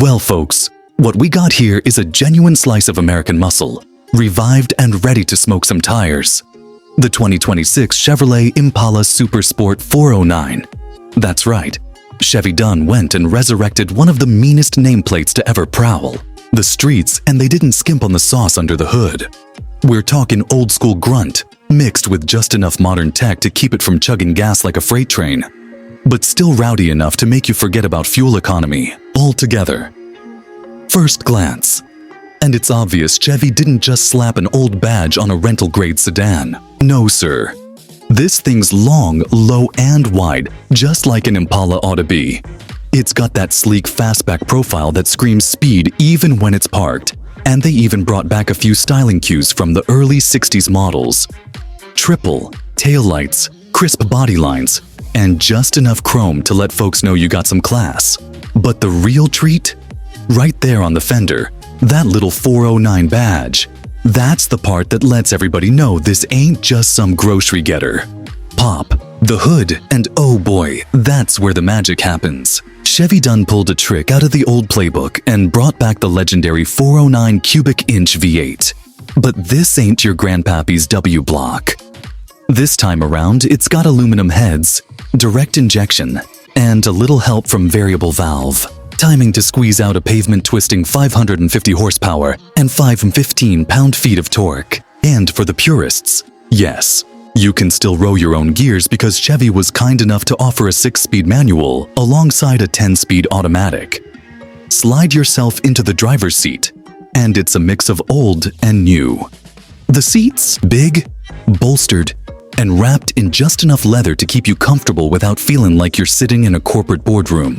Well, folks, what we got here is a genuine slice of American muscle, revived and ready to smoke some tires. The 2026 Chevrolet Impala Super Sport 409. That's right, Chevy done went and resurrected one of the meanest nameplates to ever prowl the streets, and they didn't skimp on the sauce under the hood. We're talking old school grunt, mixed with just enough modern tech to keep it from chugging gas like a freight train, but still rowdy enough to make you forget about fuel economy altogether. First glance, and it's obvious Chevy didn't just slap an old badge on a rental-grade sedan. No, sir. This thing's long, low, and wide, just like an Impala ought to be. It's got that sleek fastback profile that screams speed even when it's parked, and they even brought back a few styling cues from the early 60s models. Triple taillights, crisp body lines, and just enough chrome to let folks know you got some class. But the real treat? Right there on the fender, that little 409 badge. That's the part that lets everybody know this ain't just some grocery getter. Pop the hood, and oh boy, that's where the magic happens. Chevy done pulled a trick out of the old playbook and brought back the legendary 409 cubic inch V8. But this ain't your grandpappy's W block. This time around, it's got aluminum heads, direct injection, and a little help from variable valve, timing to squeeze out a pavement-twisting 550 horsepower and 515 pound-feet of torque. And for the purists, yes, you can still row your own gears because Chevy was kind enough to offer a 6-speed manual alongside a 10-speed automatic. Slide yourself into the driver's seat, and it's a mix of old and new. The seats, big, bolstered, and wrapped in just enough leather to keep you comfortable without feeling like you're sitting in a corporate boardroom.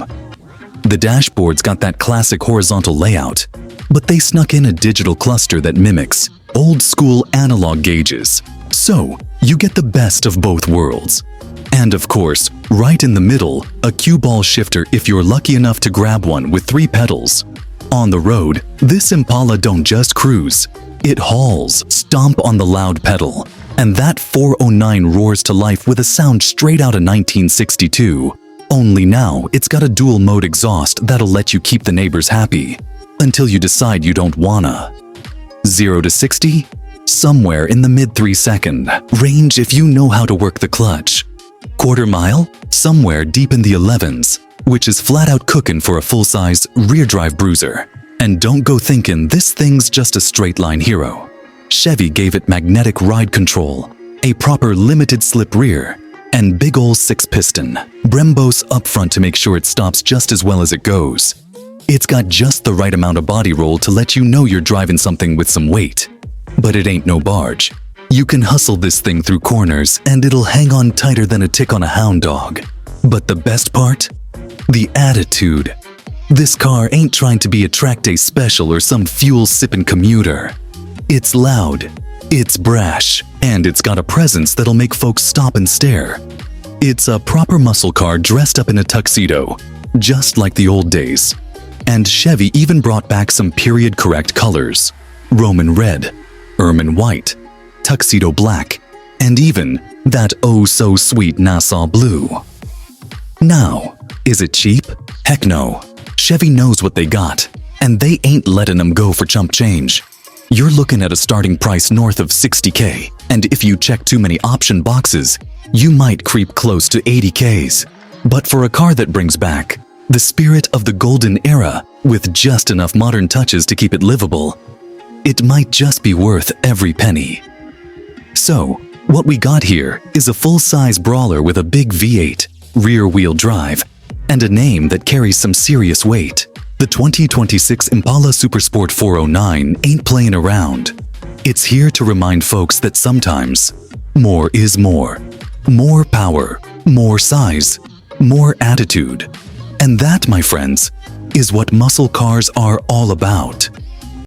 The dashboard's got that classic horizontal layout, but they snuck in a digital cluster that mimics old-school analog gauges. So, you get the best of both worlds. And of course, right in the middle, a cue ball shifter if you're lucky enough to grab one with 3 pedals. On the road, this Impala don't just cruise, it hauls, stomp on the loud pedal. And that 409 roars to life with a sound straight out of 1962. Only now, it's got a dual-mode exhaust that'll let you keep the neighbors happy, until you decide you don't wanna. 0 to 60? Somewhere in the mid-3-second range if you know how to work the clutch. Quarter mile? Somewhere deep in the 11s, which is flat-out cooking for a full-size rear-drive bruiser. And don't go thinking this thing's just a straight-line hero. Chevy gave it magnetic ride control, a proper limited-slip rear, and big ol' 6-piston Brembos up front to make sure it stops just as well as it goes. It's got just the right amount of body roll to let you know you're driving something with some weight. But it ain't no barge. You can hustle this thing through corners and it'll hang on tighter than a tick on a hound dog. But the best part? The attitude. This car ain't trying to be a track day special or some fuel-sipping commuter. It's loud, it's brash, and it's got a presence that'll make folks stop and stare. It's a proper muscle car dressed up in a tuxedo, just like the old days. And Chevy even brought back some period-correct colors: Roman red, ermine white, tuxedo black, and even that oh-so-sweet Nassau blue. Now, is it cheap? Heck no. Chevy knows what they got, and they ain't letting them go for chump change. You're looking at a starting price north of $60K, and if you check too many option boxes, you might creep close to $80Ks. But for a car that brings back the spirit of the golden era with just enough modern touches to keep it livable, it might just be worth every penny. So, what we got here is a full-size brawler with a big V8, rear-wheel drive, and a name that carries some serious weight. The 2026 Impala Super Sport 409 ain't playing around. It's here to remind folks that sometimes more is more. More power, more size, more attitude. And that, my friends, is what muscle cars are all about.